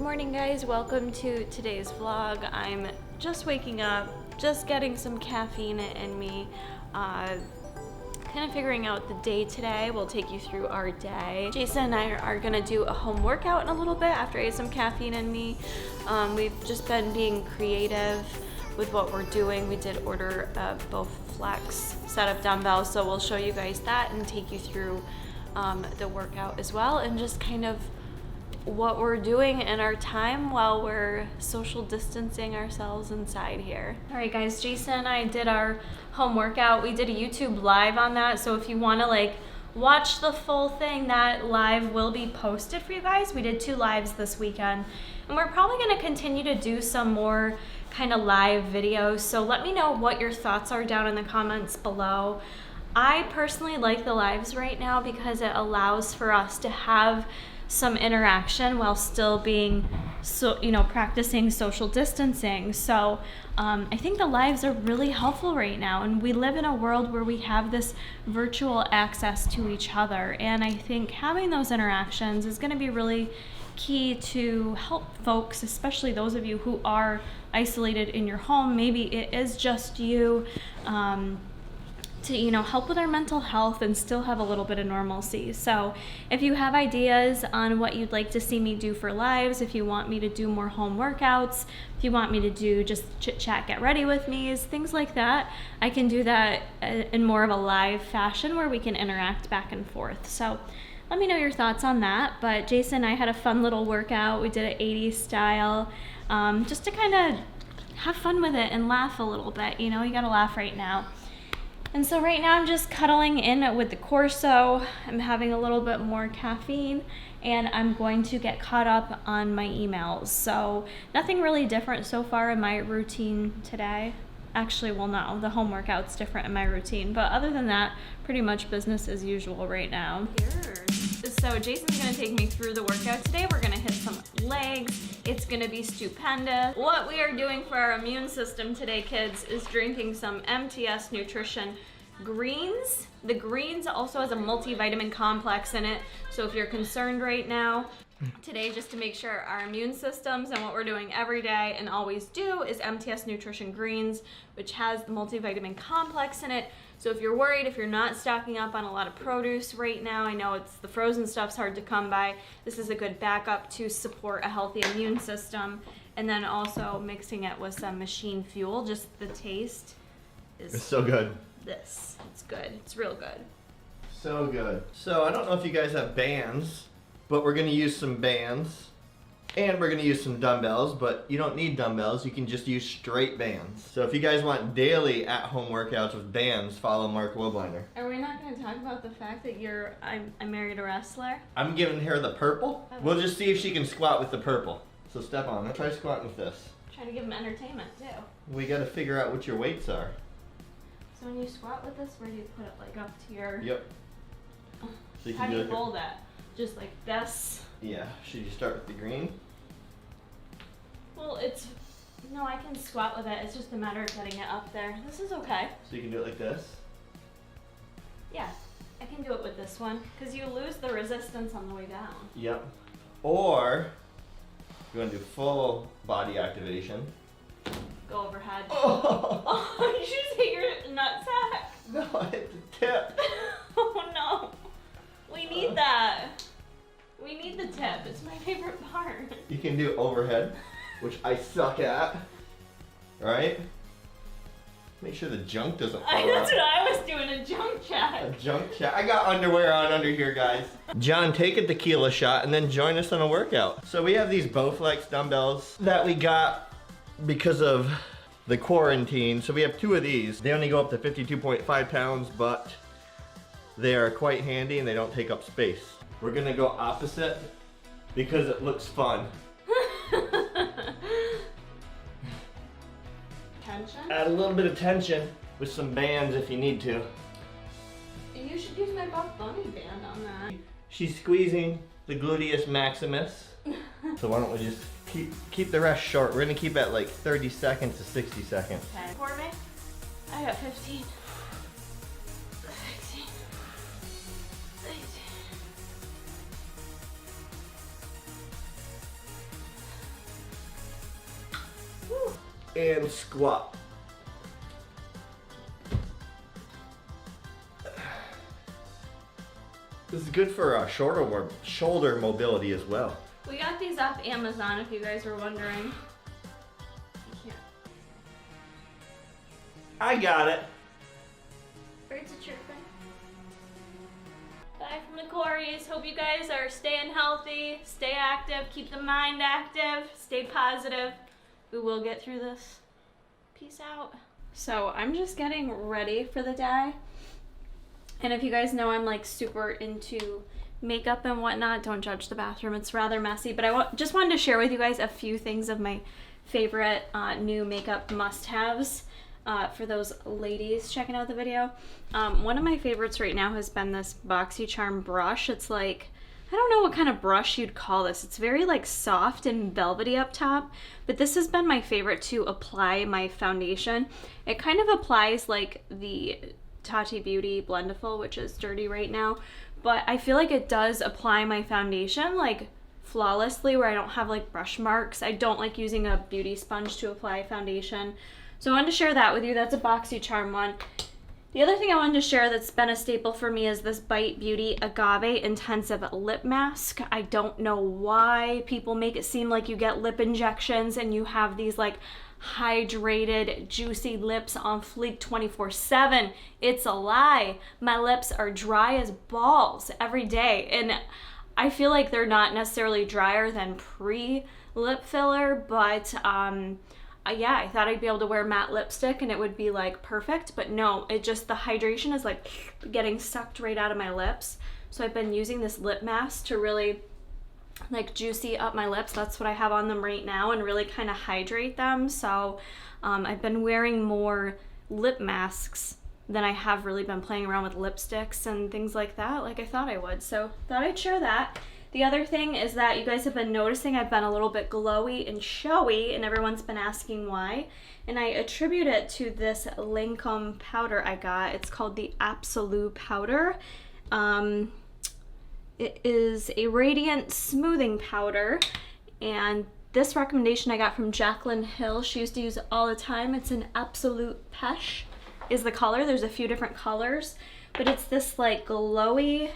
morning, guys. Welcome to today's vlog. I'm just waking up, just getting some caffeine in me, kind of figuring out the day today. We'll take you through our day. Jason and I are gonna do a home workout in a little bit after I get some caffeine in me. We've just been being creative with what we're doing. We did order a both flex set of dumbbells, so we'll show you guys that and take you through the workout as well, and just kind of what we're doing in our time while we're social distancing ourselves inside here. All right, guys, Jason and I did our home workout. We did a YouTube live on that, so if you want to watch the full thing, that live will be posted for you guys. We did 2 lives this weekend, and we're probably going to continue to do some more kind of live videos, so let me know what your thoughts are down in the comments below. I personally like the lives right now because it allows for us to have some interaction while still being practicing social distancing. So I think the lives are really helpful right now, and we live in a world where we have this virtual access to each other, and I think having those interactions is going to be really key to help folks, especially those of you who are isolated in your home. Maybe it is just you, to help with our mental health and still have a little bit of normalcy. So if you have ideas on what you'd like to see me do for lives, if you want me to do more home workouts, if you want me to do just chit chat, get ready with me, things like that, I can do that in more of a live fashion where we can interact back and forth. So let me know your thoughts on that. But Jason and I had a fun little workout. We did an 80s style, just to kind of have fun with it and laugh a little bit. You gotta laugh right now. And so right now I'm just cuddling in with the Corso. I'm having a little bit more caffeine, and I'm going to get caught up on my emails. So nothing really different so far in my routine today. Actually, well, no, the home workout's different in my routine, but other than that, pretty much business as usual right now. So Jason's gonna take me through the workout today. We're gonna hit some legs. It's gonna be stupendous. What we are doing for our immune system today, kids, is drinking some MTS Nutrition greens. The greens also has a multivitamin complex in it. So if you're concerned right now, today, just to make sure our immune systems, and what we're doing every day and always do, is MTS Nutrition Greens, which has the multivitamin complex in it. So if you're worried, if you're not stocking up on a lot of produce right now, I know the frozen stuff's hard to come by, this is a good backup to support a healthy immune system. And then also mixing it with some machine fuel, just the taste is... It's so good. It's good. It's real good. So good. So I don't know if you guys have bands, but we're gonna use some bands, and we're gonna use some dumbbells, but you don't need dumbbells, you can just use straight bands. So if you guys want daily at-home workouts with bands, follow Mark Wobliner. Are we not gonna talk about the fact that I married a wrestler? I'm giving her the purple. We'll just see if she can squat with the purple. So step on it, try squatting with this. Trying to give him entertainment too. We gotta figure out what your weights are. So when you squat with this, where do you put it, up to your... Yep. So you how do you hold that? Just like this? Yeah. Should you start with the green? Well, no, I can squat with it. It's just a matter of getting it up there. This is okay. So you can do it like this? Yeah, I can do it with this one, because you lose the resistance on the way down. Yep. Or you want to do full body activation. Go overhead. Oh! Oh, you just hit your nutsack. No, I hit the tip. Oh no. We need that. We need the tip. It's my favorite part. You can do overhead, which I suck at. Right? Make sure the junk doesn't fall out. That's what I was doing, a junk check. A junk check. I got underwear on under here, guys. John, take a tequila shot and then join us on a workout. So we have these Bowflex dumbbells that we got because of the quarantine. So we have 2 of these. They only go up to 52.5 pounds, but they are quite handy and they don't take up space. We're gonna go opposite because it looks fun. Tension? Add a little bit of tension with some bands if you need to. You should use my Buff Bunny band on that. She's squeezing the gluteus maximus. So why don't we just keep the rest short. We're gonna keep it like 30 seconds to 60 seconds. Okay. For me, I got 15. 16. 18. and squat. This is good for shoulder mobility as well. We got these off Amazon if you guys were wondering. Yeah. I got it. Birds are chirping. Bye from the Corys. Hope you guys are staying healthy, stay active, keep the mind active, stay positive. We will get through this. Peace out. So I'm just getting ready for the day. And if you guys know I'm like super into makeup and whatnot, don't judge the bathroom. It's rather messy, but I just wanted to share with you guys a few things of my favorite new makeup must-haves for those ladies checking out the video. One of my favorites right now has been this BoxyCharm brush. It's like, I don't know what kind of brush you'd call this. It's very like soft and velvety up top, but this has been my favorite to apply my foundation. It kind of applies like the Tati Beauty Blendiful, which is dirty right now, but I feel like it does apply my foundation like flawlessly where I don't have like brush marks. I don't like using a beauty sponge to apply foundation. So I wanted to share that with you. That's a BoxyCharm one. The other thing I wanted to share that's been a staple for me is this Bite Beauty Agave Intensive Lip Mask. I don't know why people make it seem like you get lip injections and you have these like hydrated, juicy lips on fleek 24/7. It's a lie. My lips are dry as balls every day, and I feel like they're not necessarily drier than pre-lip filler, but yeah, I thought I'd be able to wear matte lipstick and it would be like perfect, but no, it just, the hydration is like getting sucked right out of my lips. So I've been using this lip mask to really like juicy up my lips. That's what I have on them right now, and really kind of hydrate them. So I've been wearing more lip masks than I have really been playing around with lipsticks and things like that like I thought I would. So thought I'd share that. The other thing is that you guys have been noticing I've been a little bit glowy and showy, and everyone's been asking why. And I attribute it to this Lancome powder I got. It's called the Absolute Powder. It is a radiant smoothing powder, and this recommendation I got from Jaclyn Hill. She used to use it all the time. It's an Absolute Pesh is the color. There's a few different colors, but it's this like glowy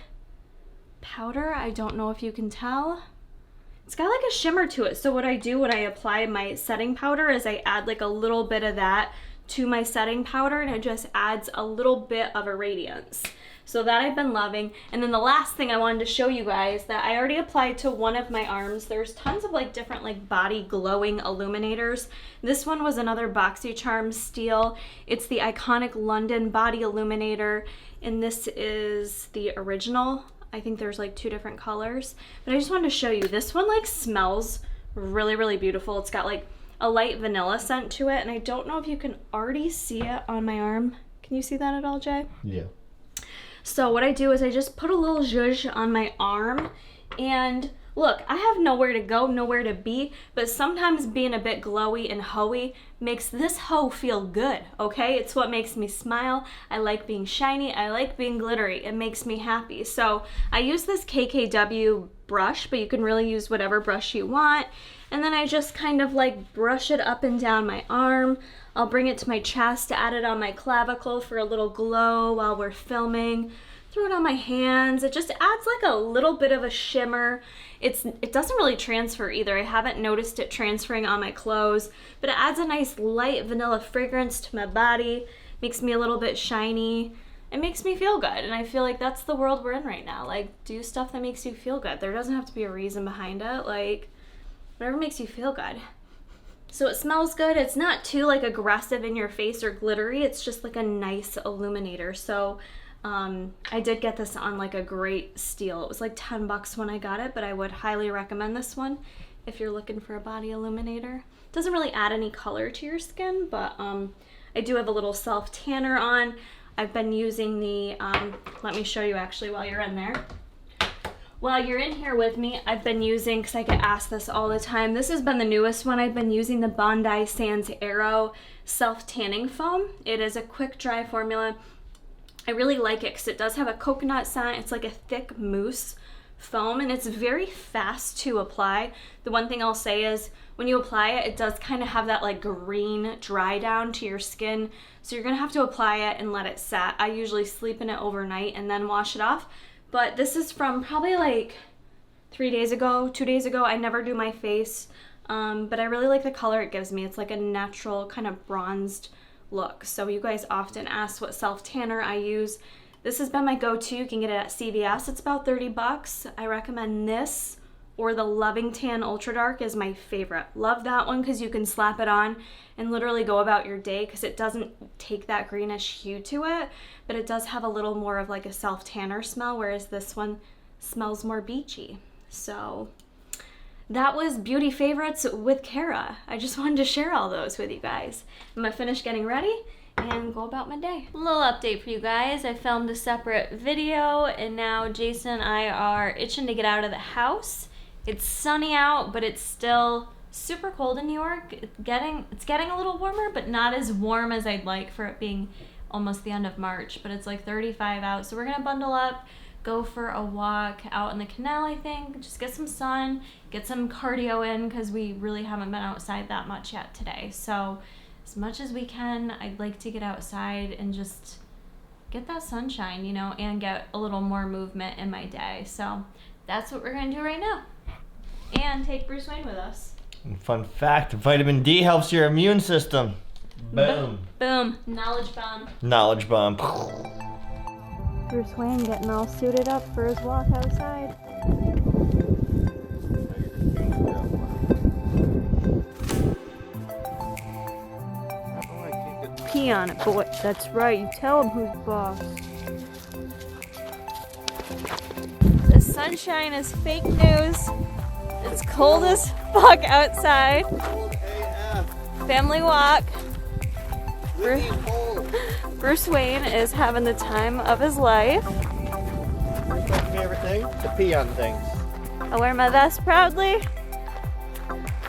powder. I don't know if you can tell. It's got like a shimmer to it. So what I do when I apply my setting powder is I add like a little bit of that to my setting powder, and it just adds a little bit of a radiance. So that I've been loving. And then the last thing I wanted to show you guys that I already applied to one of my arms. There's tons of like different like body glowing illuminators. This one was another BoxyCharm Steel. It's the iconic London Body Illuminator, and this is the original. I think there's like two different colors, but I just wanted to show you. This one like smells really, really beautiful. It's got like a light vanilla scent to it, and I don't know if you can already see it on my arm. Can you see that at all, Jay? Yeah. So what I do is I just put a little zhuzh on my arm, and look, I have nowhere to go, nowhere to be, but sometimes being a bit glowy and hoey makes this hoe feel good, okay? It's what makes me smile. I like being shiny. I like being glittery. It makes me happy. So I use this KKW brush, but you can really use whatever brush you want. And then I just kind of like brush it up and down my arm. I'll bring it to my chest, add it on my clavicle for a little glow while we're filming. Throw it on my hands. It just adds like a little bit of a shimmer. It doesn't really transfer either. I haven't noticed it transferring on my clothes, but it adds a nice light vanilla fragrance to my body. Makes me a little bit shiny. It makes me feel good, and I feel like that's the world we're in right now. Like, do stuff that makes you feel good. There doesn't have to be a reason behind it. Like, whatever makes you feel good. So it smells good. It's not too like aggressive in your face or glittery. It's just like a nice illuminator. So I did get this on like a great steal. It was like 10 bucks when I got it, but I would highly recommend this one if you're looking for a body illuminator. It doesn't really add any color to your skin, but I do have a little self tanner on. I've been using the, let me show you actually while you're in there. While you're in here with me, I've been using, because I get asked this all the time, this has been the newest one. I've been using the Bondi Sands Aero Self Tanning Foam. It is a quick dry formula. I really like it because it does have a coconut scent. It's like a thick mousse foam, and it's very fast to apply. The one thing I'll say is when you apply it, it does kind of have that like green dry down to your skin. So you're gonna have to apply it and let it set. I usually sleep in it overnight and then wash it off. But this is from probably like 3 days ago, 2 days ago. I never do my face, but I really like the color it gives me. It's like a natural kind of bronzed look. So you guys often ask what self tanner I use. This has been my go-to. You can get it at CVS. It's about 30 bucks. I recommend this or the Loving Tan Ultra Dark is my favorite. Love that one because you can slap it on and literally go about your day because it doesn't take that greenish hue to it, but it does have a little more of like a self tanner smell, whereas this one smells more beachy. So that was beauty favorites with Kara. I just wanted to share all those with you guys. I'm gonna finish getting ready and go about my day. A little update for you guys. I filmed a separate video and now Jason and I are itching to get out of the house. It's sunny out, but it's still super cold in New York. It's getting a little warmer, but not as warm as I'd like for it being almost the end of March, but it's like 35 out. So we're gonna bundle up, go for a walk out in the canal, I think, just get some sun, get some cardio in because we really haven't been outside that much yet today. So as much as we can, I'd like to get outside and just get that sunshine, you know, and get a little more movement in my day. So that's what we're gonna do right now. And take Bruce Wayne with us. And fun fact, vitamin D helps your immune system. Boom. Boom. Knowledge bomb. Knowledge bomb. Bruce Wayne getting all suited up for his walk outside. Pee on it, boy. That's right. You tell him who's boss. The sunshine is fake news. It's cold as fuck outside. Family walk. Bruce Wayne is having the time of his life. My favorite thing? To pee on things. I wear my vest proudly.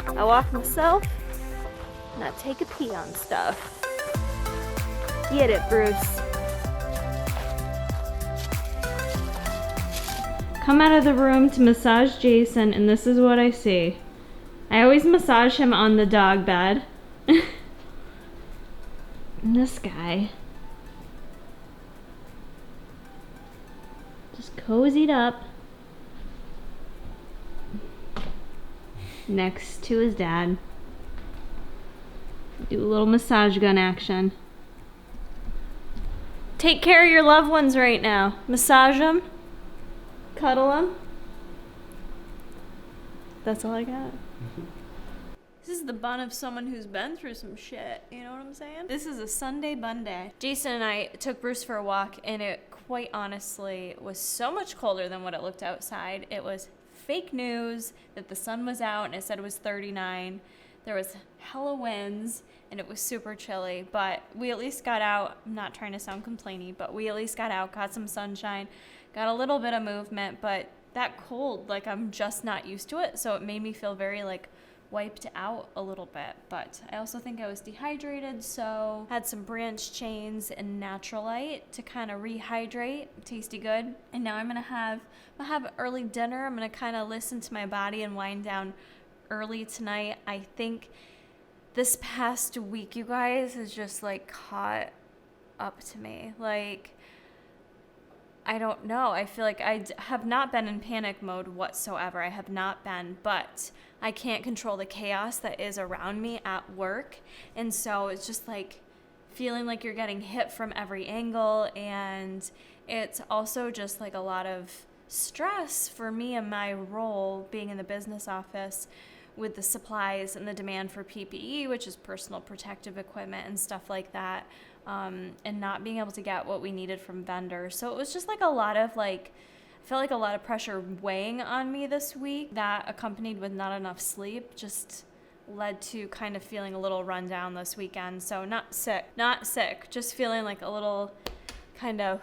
I walk myself. And I take a pee on stuff. Get it, Bruce. Come out of the room to massage Jason, and this is what I see. I always massage him on the dog bed. And this guy just cozied up next to his dad. Do a little massage gun action. Take care of your loved ones right now. Massage them. Cuddle them. That's all I got. This is the bun of someone who's been through some shit. You know what I'm saying? This is a Sunday bun day. Jason and I took Bruce for a walk, and it quite honestly was so much colder than what it looked outside. It was fake news that the sun was out, and it said it was 39. There was hella winds, and it was super chilly, but we at least got out. I'm not trying to sound complainy, but we at least got out, got some sunshine, got a little bit of movement, but that cold, like I'm just not used to it, so it made me feel very like wiped out a little bit. But I also think I was dehydrated, so had some branch chains and natural light to kind of rehydrate. Tasty good. And now I'm gonna have early dinner. I'm gonna kind of listen to my body and wind down early tonight. I think this past week, you guys, has just like caught up to me. Like, I don't know. I feel like I have not been in panic mode whatsoever. I have not been, but I can't control the chaos that is around me at work. And so it's just like feeling like you're getting hit from every angle. And it's also just like a lot of stress for me and my role being in the business office with the supplies and the demand for PPE, which is personal protective equipment and stuff like that. And not being able to get what we needed from vendors. So it was just like a lot of like, I felt like a lot of pressure weighing on me this week that accompanied with not enough sleep just led to kind of feeling a little run down this weekend. So not sick, just feeling like a little kind of,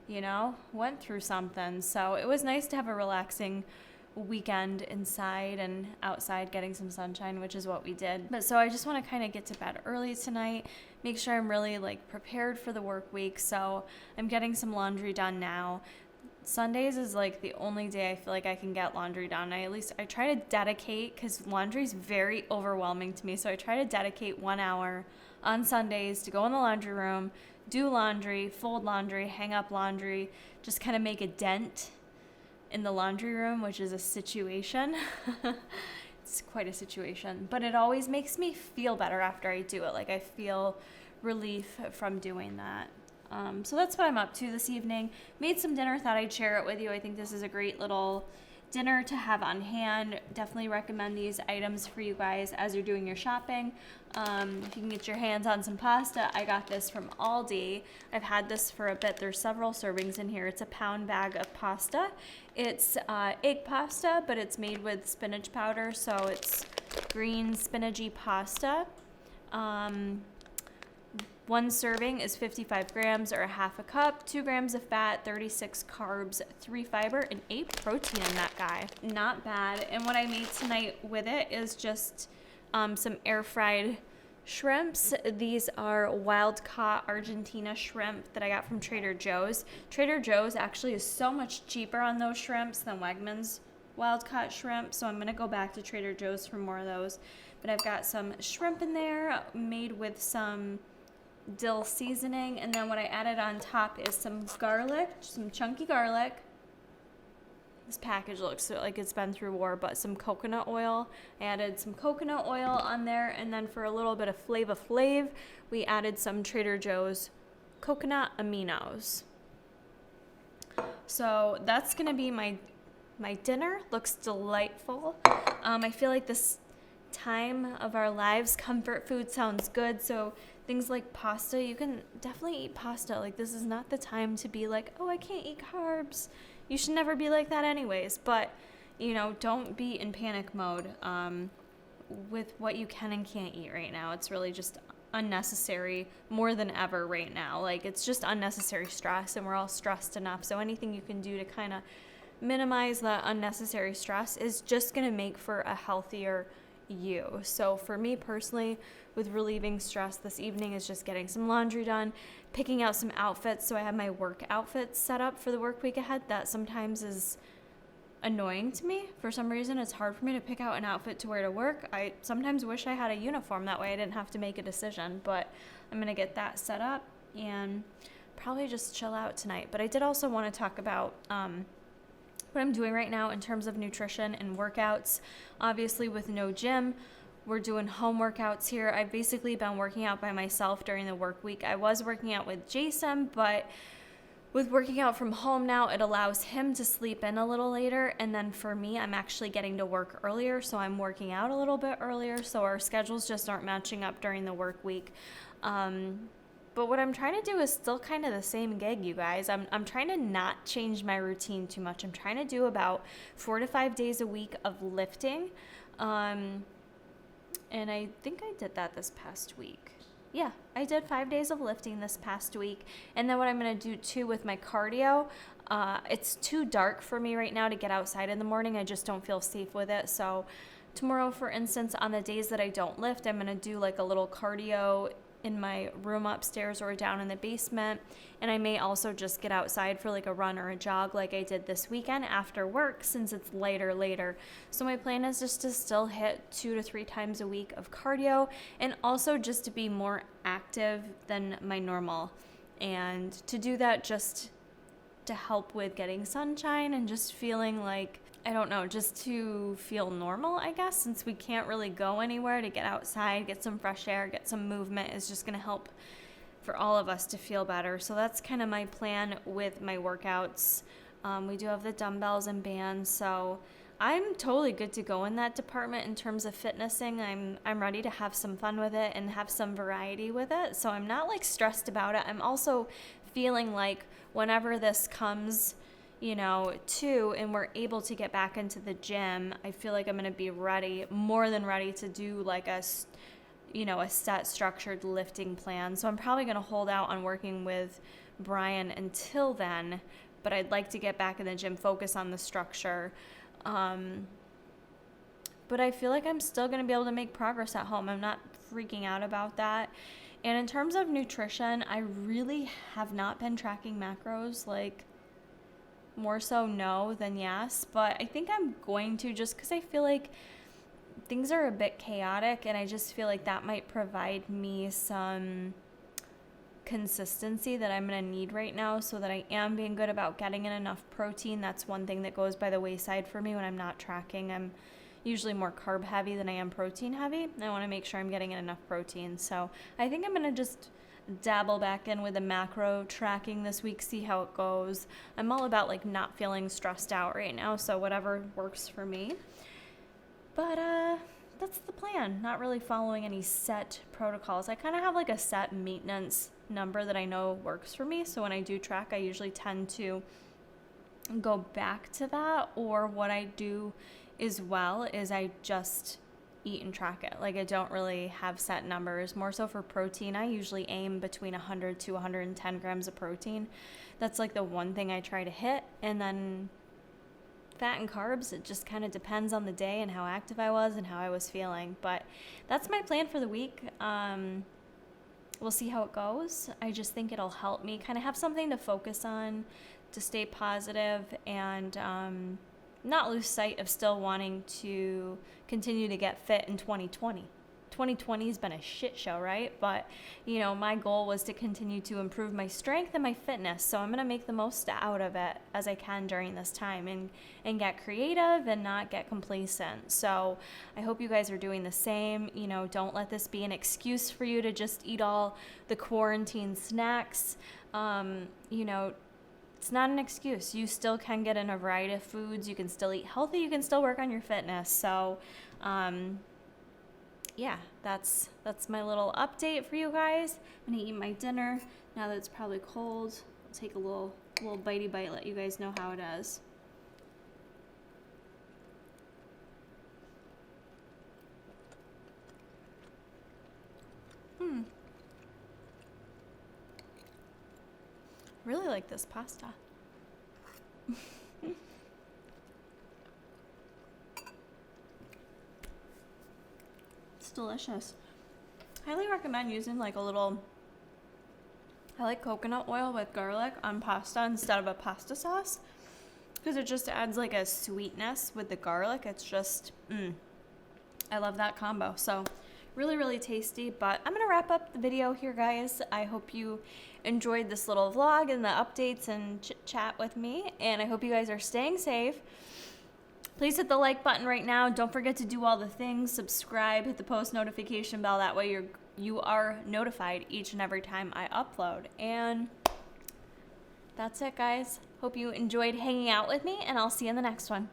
you know, went through something. So it was nice to have a relaxing weekend inside and outside getting some sunshine, which is what we did. But so I just want to kind of get to bed early tonight, make sure I'm really like prepared for the work week. So I'm getting some laundry done now. Sundays is like the only day I feel like I can get laundry done. I try to dedicate, because laundry is very overwhelming to me, so I try to dedicate 1 hour on Sundays to go in the laundry room, do laundry, fold laundry, hang up laundry, just kind of make a dent in the laundry room, which is a situation. It's quite a situation, but it always makes me feel better after I do it. Like, I feel relief from doing that. So that's what I'm up to this evening. Made some dinner, thought I'd share it with you. I think this is a great little dinner to have on hand. Definitely recommend these items for you guys as you're doing your shopping. If you can get your hands on some pasta, I got this from Aldi. I've had this for a bit. There's several servings in here. It's a pound bag of pasta. It's egg pasta, but it's made with spinach powder, so it's green spinachy pasta. One serving is 55 grams or a half a cup, 2 grams of fat, 36 carbs, 3 fiber, and 8 protein in that guy. Not bad. And what I made tonight with it is just some air fried shrimps. These are wild caught Argentina shrimp that I got from Trader Joe's. Trader Joe's actually is so much cheaper on those shrimps than Wegmans wild caught shrimp, so I'm gonna go back to Trader Joe's for more of those. But I've got some shrimp in there made with some dill seasoning, and then what I added on top is some garlic, some chunky garlic. This package looks like it's been through war, but some coconut oil. I added some coconut oil on there, and then for a little bit of Flava Flav, we added some Trader Joe's coconut aminos. So that's gonna be my dinner. Looks delightful. I feel like this time of our lives, comfort food sounds good, so things like pasta, you can definitely eat pasta. Like, this is not the time to be like, oh, I can't eat carbs. You should never be like that anyways, but don't be in panic mode with what you can and can't eat right now. It's really just unnecessary more than ever right now. Like, it's just unnecessary stress, and we're all stressed enough, so anything you can do to kind of minimize that unnecessary stress is just going to make for a healthier you. So for me personally, with relieving stress this evening is just getting some laundry done, picking out some outfits so I have my work outfits set up for the work week ahead. That sometimes is annoying to me. For some reason, it's hard for me to pick out an outfit to wear to work. I sometimes wish I had a uniform, that way I didn't have to make a decision, but I'm gonna get that set up and probably just chill out tonight. But I did also want to talk about what I'm doing right now in terms of nutrition and workouts. Obviously, with no gym, we're doing home workouts here. I've basically been working out by myself during the work week. I was working out with Jason, but with working out from home now, it allows him to sleep in a little later. And then for me, I'm actually getting to work earlier, so I'm working out a little bit earlier. So our schedules just aren't matching up during the work week. But what I'm trying to do is still kind of the same gig, you guys. I'm trying to not change my routine too much. I'm trying to do about 4 to 5 days a week of lifting. And I think I did that this past week. Yeah, I did 5 days of lifting this past week. And then what I'm going to do too with my cardio, it's too dark for me right now to get outside in the morning. I just don't feel safe with it. So tomorrow, for instance, on the days that I don't lift, I'm going to do like a little cardio in my room upstairs or down in the basement, and I may also just get outside for like a run or a jog like I did this weekend after work, since it's lighter later. So my plan is just to still hit 2 to 3 times a week of cardio, and also just to be more active than my normal, and to do that just to help with getting sunshine and just feeling like, I don't know, just to feel normal, I guess, since we can't really go anywhere. To get outside, get some fresh air, get some movement is just going to help for all of us to feel better. So that's kind of my plan with my workouts. We do have the dumbbells and bands, so I'm totally good to go in that department in terms of fitnessing. I'm ready to have some fun with it and have some variety with it. So I'm not like stressed about it. I'm also feeling like whenever this comes too, and we're able to get back into the gym, I feel like I'm going to be ready, more than ready, to do like a set structured lifting plan. So I'm probably going to hold out on working with Brian until then, but I'd like to get back in the gym, focus on the structure. But I feel like I'm still going to be able to make progress at home. I'm not freaking out about that. And in terms of nutrition, I really have not been tracking macros. Like, more so no than yes, but I think I'm going to, just because I feel like things are a bit chaotic, and I just feel like that might provide me some consistency that I'm going to need right now, so that I am being good about getting in enough protein. That's one thing that goes by the wayside for me when I'm not tracking. I'm usually more carb heavy than I am protein heavy. I want to make sure I'm getting in enough protein. So I think I'm going to just dabble back in with the macro tracking this week, see how it goes. I'm all about like not feeling stressed out right now, so whatever works for me. But that's the plan. Not really following any set protocols. I kind of have like a set maintenance number that I know works for me. So when I do track, I usually tend to go back to that. Or what I do as well is I just eat and track it. Like I don't really have set numbers. More so for protein, I usually aim between 100 to 110 grams of protein. That's like the one thing I try to hit. And then fat and carbs, it just kind of depends on the day and how active I was and how I was feeling. But that's my plan for the week. We'll see how it goes. I just think it'll help me kind of have something to focus on, to stay positive, and not lose sight of still wanting to continue to get fit in 2020. 2020 has been a shit show, right? But, you know, my goal was to continue to improve my strength and my fitness. So I'm going to make the most out of it as I can during this time, and get creative and not get complacent. So I hope you guys are doing the same. You know, don't let this be an excuse for you to just eat all the quarantine snacks. You know, it's not an excuse. You still can get in a variety of foods. You can still eat healthy. You can still work on your fitness. So, yeah, that's my little update for you guys. I'm gonna eat my dinner now that it's probably cold. I'll take a little bitey bite, let you guys know how it is. Really like this pasta. It's delicious. Highly recommend using like a little, I like coconut oil with garlic on pasta instead of a pasta sauce, because it just adds like a sweetness with the garlic. It's just, I love that combo. So really, really tasty. But I'm going to wrap up the video here, guys. I hope you enjoyed this little vlog and the updates and chit chat with me. And I hope you guys are staying safe. Please hit the like button right now. Don't forget to do all the things. Subscribe, hit the post notification bell. That way you are notified each and every time I upload. And that's it, guys. Hope you enjoyed hanging out with me, and I'll see you in the next one.